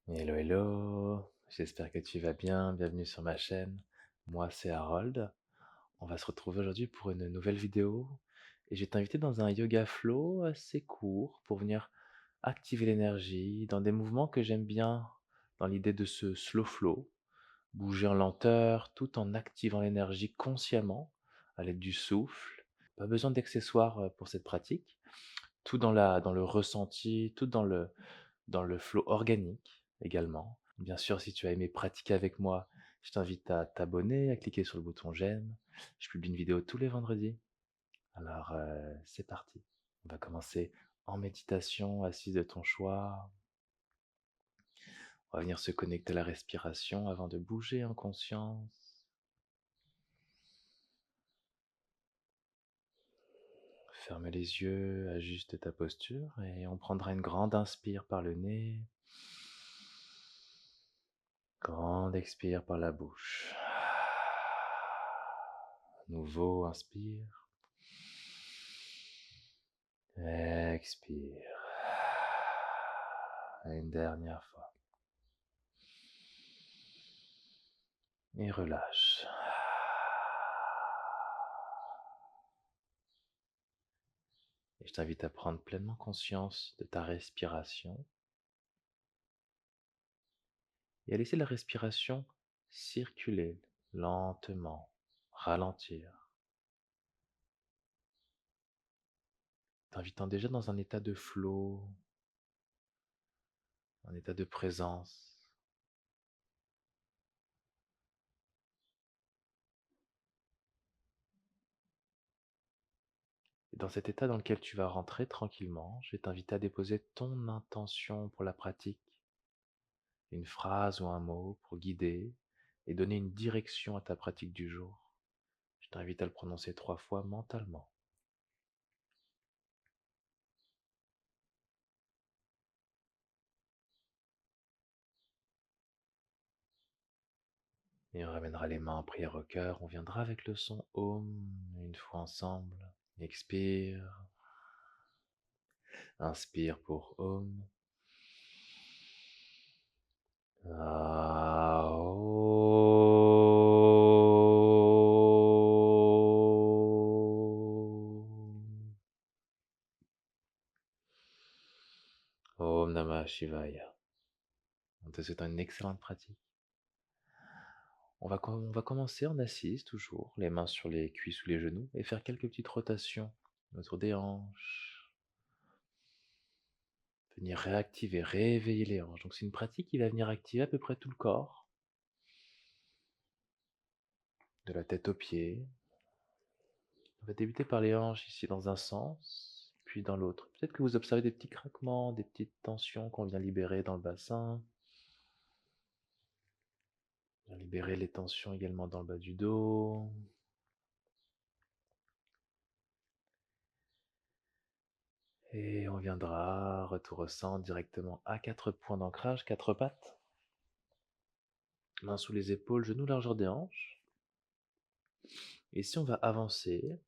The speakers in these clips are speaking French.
Hello, hello, j'espère que tu vas bien, bienvenue sur ma chaîne. Moi, c'est Harold. On va se retrouver aujourd'hui pour une nouvelle vidéo et je vais t'inviter dans un yoga flow assez court pour venir activer l'énergie dans des mouvements que j'aime bien, dans l'idée de ce slow flow, bouger en lenteur tout en activant l'énergie consciemment à l'aide du souffle. Pas besoin d'accessoires pour cette pratique, tout dans le ressenti, tout dans le flow organique également. Bien sûr, si tu as aimé pratiquer avec moi, je t'invite à t'abonner, à cliquer sur le bouton j'aime. Je publie une vidéo tous les vendredis. Alors, c'est parti. On va commencer en méditation, assise de ton choix. On va venir se connecter à la respiration avant de bouger en conscience. Ferme les yeux, ajuste ta posture et on prendra une grande inspire par le nez. Grande expire par la bouche. Nouveau, inspire. Expire. Une dernière fois. Et relâche. Et je t'invite à prendre pleinement conscience de ta respiration et à laisser la respiration circuler lentement, ralentir, t'invitant déjà dans un état de flow, un état de présence. Et dans cet état dans lequel tu vas rentrer tranquillement, je vais t'inviter à déposer ton intention pour la pratique, une phrase ou un mot pour guider et donner une direction à ta pratique du jour. Je t'invite à le prononcer 3 fois mentalement. Et on ramènera les mains en prière au cœur. On viendra avec le son Om une fois ensemble. Expire. Inspire pour Om. Ah, Om Namah Shivaya. En te souhaitant une excellente pratique. On va commencer en assise toujours, les mains sur les cuisses ou les genoux, et faire quelques petites rotations autour des hanches. Venir réactiver, réveiller les hanches. Donc c'est une pratique qui va venir activer à peu près tout le corps, de la tête aux pieds. On va débuter par les hanches ici dans un sens, puis dans l'autre. Peut-être que vous observez des petits craquements, des petites tensions qu'on vient libérer dans le bassin. On vient libérer les tensions également dans le bas du dos. Et on viendra, retour au centre, directement à 4 points d'ancrage, 4 pattes. Mains sous les épaules, genoux largeur des hanches. Et ici on va avancer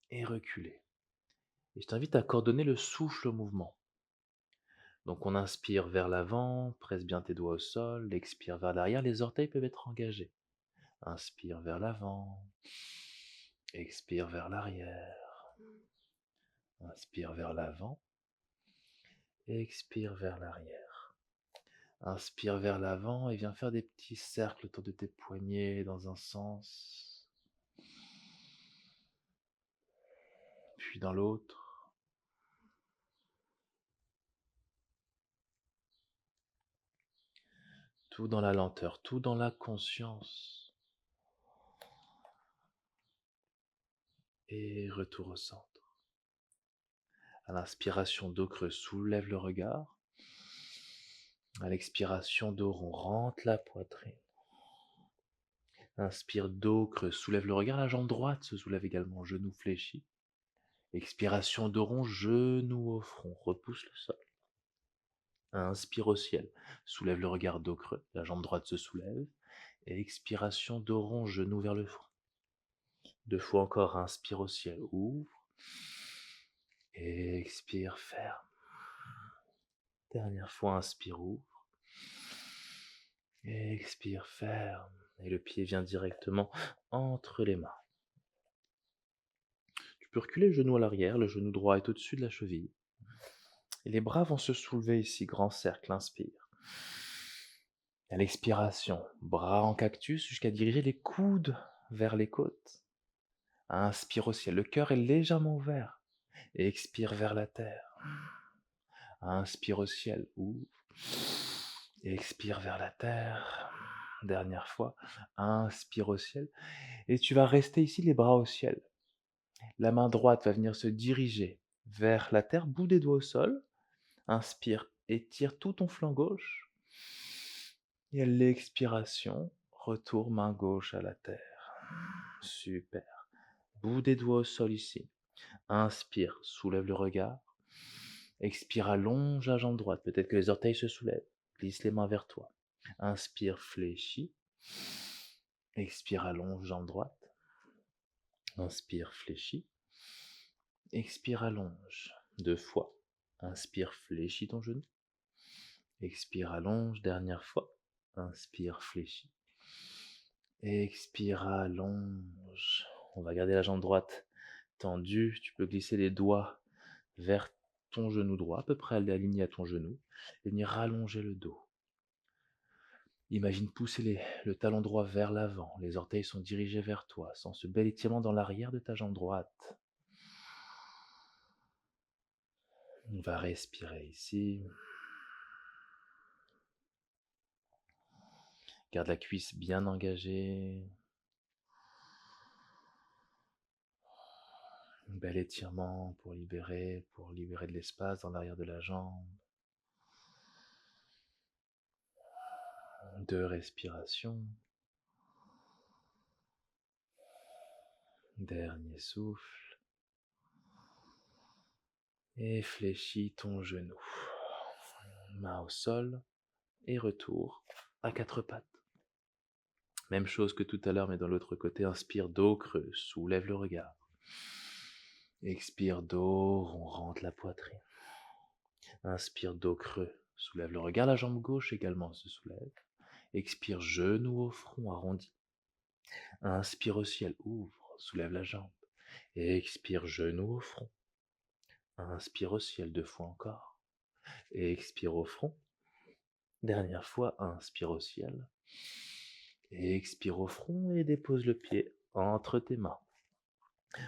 et reculer. Et je t'invite à coordonner le souffle au mouvement. Donc on inspire vers l'avant, presse bien tes doigts au sol, expire vers l'arrière, les orteils peuvent être engagés. Inspire vers l'avant, expire vers l'arrière, inspire vers l'avant, expire vers l'arrière. Inspire vers l'avant et viens faire des petits cercles autour de tes poignets dans un sens, puis dans l'autre. Tout dans la lenteur, tout dans la conscience. Et retour au centre. À l'inspiration, dos creux, soulève le regard. À l'expiration, dos rond, rentre la poitrine. Inspire, dos creux, soulève le regard. La jambe droite se soulève également, genou fléchi. Expiration, dos rond, genou au front, repousse le sol. Inspire au ciel, soulève le regard, dos creux. La jambe droite se soulève. Et expiration, dos rond, genou vers le front. 2 fois encore, inspire au ciel, ouvre. Et expire, ferme. Dernière fois, inspire, ouvre. Expire, ferme. Et le pied vient directement entre les mains. Tu peux reculer le genou à l'arrière, le genou droit est au-dessus de la cheville. Et les bras vont se soulever ici, grand cercle, inspire. À l'expiration, bras en cactus jusqu'à diriger les coudes vers les côtes. Inspire au ciel, le cœur est légèrement ouvert. Expire vers la terre. Inspire au ciel, ouvre. Expire vers la terre. Dernière fois, inspire au ciel. Et tu vas rester ici les bras au ciel. La main droite va venir se diriger vers la terre, bout des doigts au sol. Inspire, étire tout ton flanc gauche. Et à l'expiration, retour main gauche à la terre. Super. Bout des doigts au sol ici. Inspire, soulève le regard. Expire, allonge la jambe droite. Peut-être que les orteils se soulèvent. Glisse les mains vers toi. Inspire, fléchis. Expire, allonge jambe droite. Inspire, fléchis. Expire, allonge. 2 fois. Inspire, fléchis ton genou. Expire, allonge. Dernière fois. Inspire, fléchis. Expire, allonge. On va garder la jambe droite tendue. Tu peux glisser les doigts vers ton genou droit, à peu près aligné à ton genou, et venir rallonger le dos. Imagine pousser le talon droit vers l'avant, les orteils sont dirigés vers toi, sans ce bel étirement dans l'arrière de ta jambe droite. On va respirer ici. Garde la cuisse bien engagée. Un bel étirement pour libérer de l'espace dans l'arrière de la jambe. 2 respirations. Dernier souffle. Et fléchis ton genou. Main au sol et retour à 4 pattes. Même chose que tout à l'heure, mais dans l'autre côté. Inspire, dos creux, soulève le regard. Expire, dos, on rentre la poitrine. Inspire, dos creux, soulève le regard. La jambe gauche également se soulève. Expire, genou au front, arrondi. Inspire au ciel, ouvre, soulève la jambe. Expire, genou au front. Inspire au ciel 2 fois encore. Expire au front. Dernière fois, inspire au ciel. Expire au front et dépose le pied entre tes mains.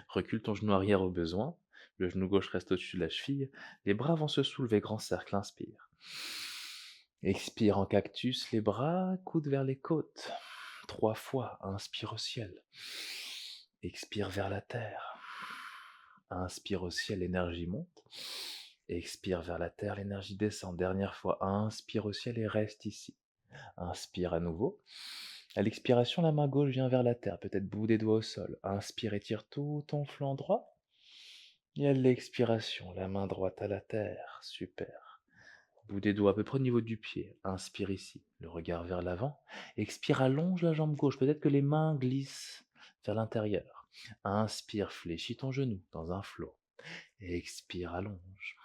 Recule ton genou arrière au besoin. Le genou gauche reste au-dessus de la cheville. Les bras vont se soulever, grand cercle, inspire. Expire en cactus, les bras, coudes vers les côtes. 3 fois, inspire au ciel. Expire vers la terre. Inspire au ciel, l'énergie monte. Expire vers la terre, l'énergie descend. Dernière fois, inspire au ciel et reste ici. Inspire à nouveau. À l'expiration, la main gauche vient vers la terre, peut-être bout des doigts au sol. Inspire, étire tout ton flanc droit. Et à l'expiration, la main droite à la terre. Super. Bout des doigts à peu près au niveau du pied. Inspire ici, le regard vers l'avant. Expire, allonge la jambe gauche. Peut-être que les mains glissent vers l'intérieur. Inspire, fléchis ton genou dans un flot. Expire, allonge.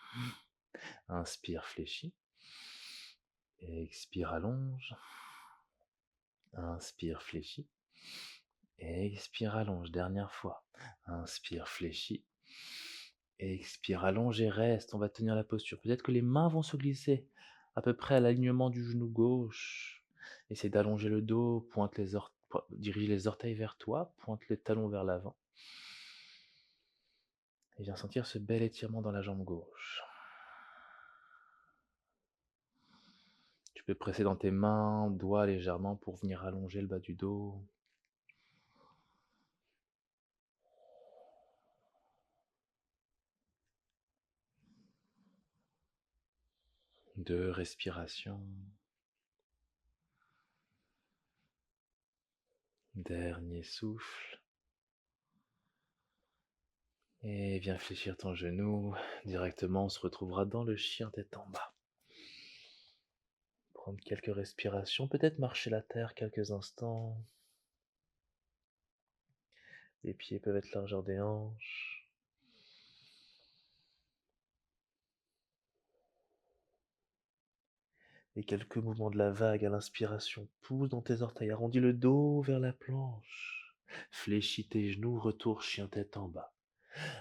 Inspire, fléchis. Expire, allonge. Inspire, fléchis. Expire, allonge. Dernière fois. Inspire, fléchis. Expire, allonge et reste. On va tenir la posture. Peut-être que les mains vont se glisser à peu près à l'alignement du genou gauche. Essaye d'allonger le dos. Dirige les orteils vers toi. Pointe les talons vers l'avant. Et viens sentir ce bel étirement dans la jambe gauche. Tu peux presser dans tes mains, doigts légèrement pour venir allonger le bas du dos. 2 respirations. Dernier souffle. Et viens fléchir ton genou. Directement, on se retrouvera dans le chien tête en bas. Prendre quelques respirations, peut-être marcher la terre quelques instants. Les pieds peuvent être largeur des hanches. Et quelques mouvements de la vague à l'inspiration. Pousse dans tes orteils, arrondis le dos vers la planche. Fléchis tes genoux, retour chien tête en bas.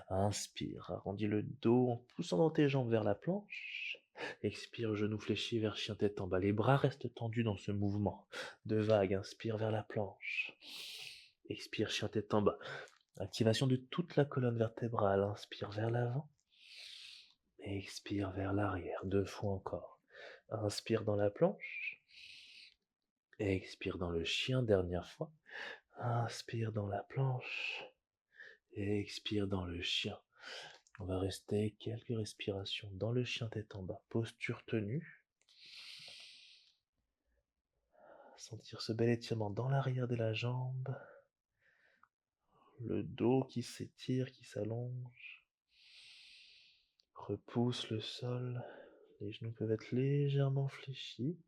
Inspire, arrondis le dos en poussant dans tes jambes vers la planche. Expire, genou fléchi vers chien tête en bas. Les bras restent tendus dans ce mouvement de vague. Inspire vers la planche. Expire, chien tête en bas. Activation de toute la colonne vertébrale. Inspire vers l'avant. Expire vers l'arrière. 2 fois encore. Inspire dans la planche. Expire dans le chien, dernière fois. Inspire dans la planche. Expire dans le chien. On va rester quelques respirations dans le chien tête en bas. Posture tenue. Sentir ce bel étirement dans l'arrière de la jambe. Le dos qui s'étire, qui s'allonge. Repousse le sol. Les genoux peuvent être légèrement fléchis.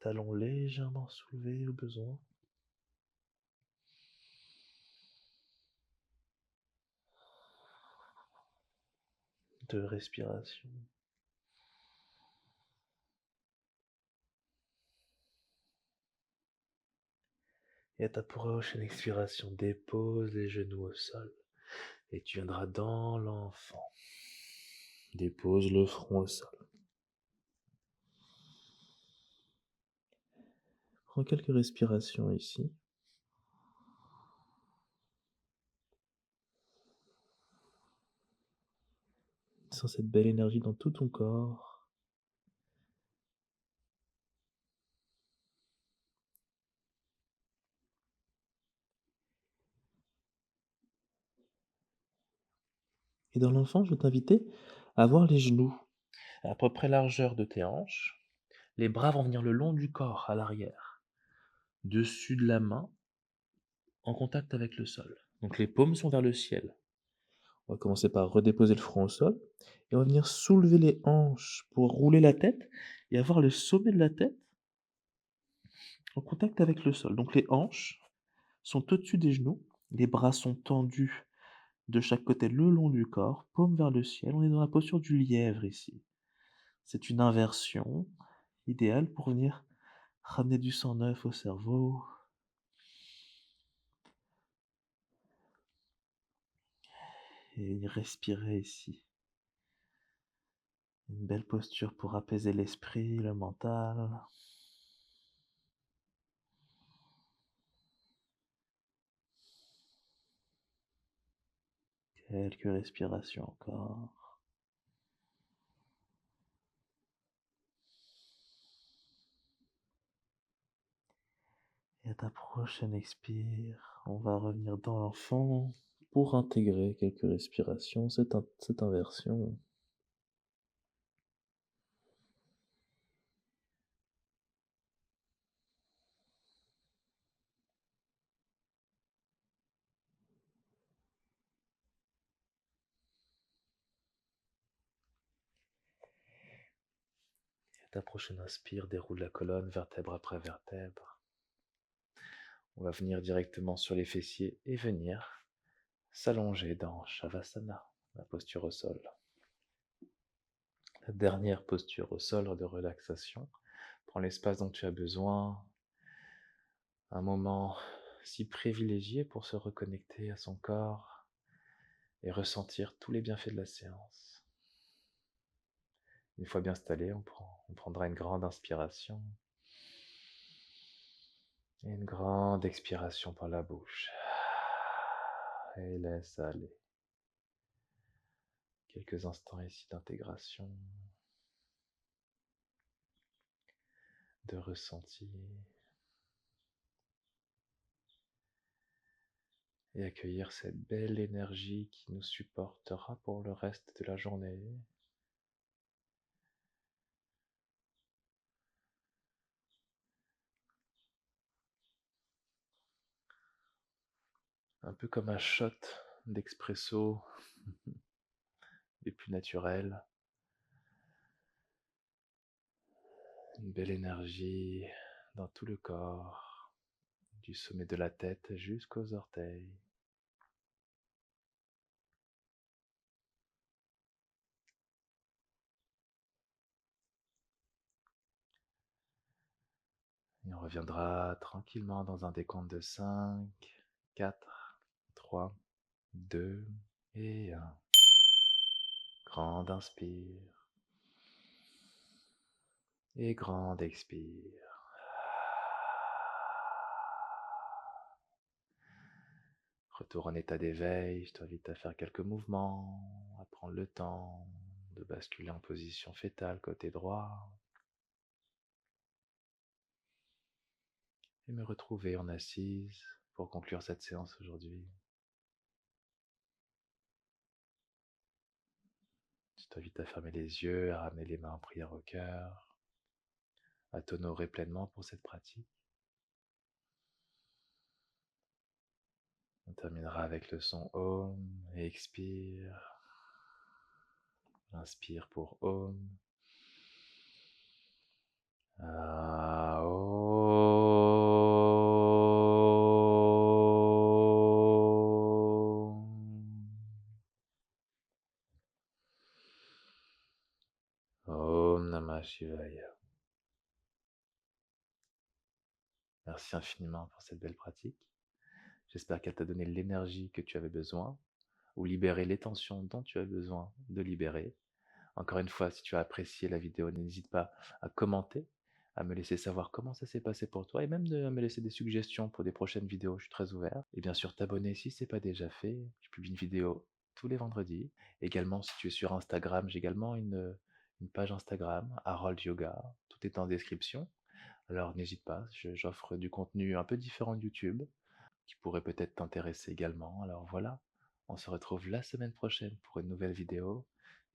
Talons légèrement soulevés au besoin. De respiration. Et à ta prochaine expiration, dépose les genoux au sol. Et tu viendras dans l'enfant. Dépose le front au sol. Prends quelques respirations ici. Sens cette belle énergie dans tout ton corps. Et dans l'enfant, je vais t'inviter à avoir les genoux à peu près largeur de tes hanches. Les bras vont venir le long du corps, à l'arrière. Dessus de la main, en contact avec le sol. Donc les paumes sont vers le ciel. On va commencer par redéposer le front au sol. Et on va venir soulever les hanches pour rouler la tête et avoir le sommet de la tête en contact avec le sol. Donc les hanches sont au-dessus des genoux. Les bras sont tendus de chaque côté le long du corps, paume vers le ciel. On est dans la posture du lièvre ici. C'est une inversion idéale pour venir ramener du sang neuf au cerveau. Et respirer ici. Une belle posture pour apaiser l'esprit, le mental. Quelques respirations encore. Et à ta prochaine expire, on va revenir dans l'enfant pour intégrer quelques respirations, cette inversion. Et à ta prochaine inspire, déroule la colonne, vertèbre après vertèbre. On va venir directement sur les fessiers et venir s'allonger dans Shavasana, la posture au sol. La dernière posture au sol de relaxation. Prends l'espace dont tu as besoin. Un moment si privilégié pour se reconnecter à son corps et ressentir tous les bienfaits de la séance. Une fois bien installé, on prendra une grande inspiration et une grande expiration par la bouche. Et laisse aller. Quelques instants ici d'intégration, de ressenti. Et accueillir cette belle énergie qui nous supportera pour le reste de la journée. Un peu comme un shot d'expresso, des plus naturels. Une belle énergie dans tout le corps, du sommet de la tête jusqu'aux orteils. On reviendra tranquillement dans un décompte de 5, 4, 3, 2 et 1. Grande inspire et grande expire. Retour en état d'éveil, je t'invite à faire quelques mouvements, à prendre le temps de basculer en position fétale côté droit et me retrouver en assise pour conclure cette séance aujourd'hui. Je t'invite à fermer les yeux, à ramener les mains en prière au cœur, à t'honorer pleinement pour cette pratique. On terminera avec le son Om et expire. Inspire pour Om. Om Namah Shivaya. Merci infiniment pour cette belle pratique. J'espère qu'elle t'a donné l'énergie que tu avais besoin ou libéré les tensions dont tu as besoin de libérer. Encore une fois, si tu as apprécié la vidéo, n'hésite pas à commenter, à me laisser savoir comment ça s'est passé pour toi et même de me laisser des suggestions pour des prochaines vidéos, je suis très ouvert. Et bien sûr, t'abonner si ce n'est pas déjà fait. Je publie une vidéo tous les vendredis. Également, si tu es sur Instagram, j'ai également une page Instagram, Harold Yoga. Tout est en description. Alors n'hésite pas, j'offre du contenu un peu différent de YouTube qui pourrait peut-être t'intéresser également. Alors voilà, on se retrouve la semaine prochaine pour une nouvelle vidéo.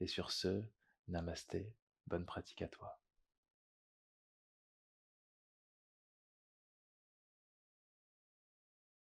Et sur ce, namasté, bonne pratique à toi.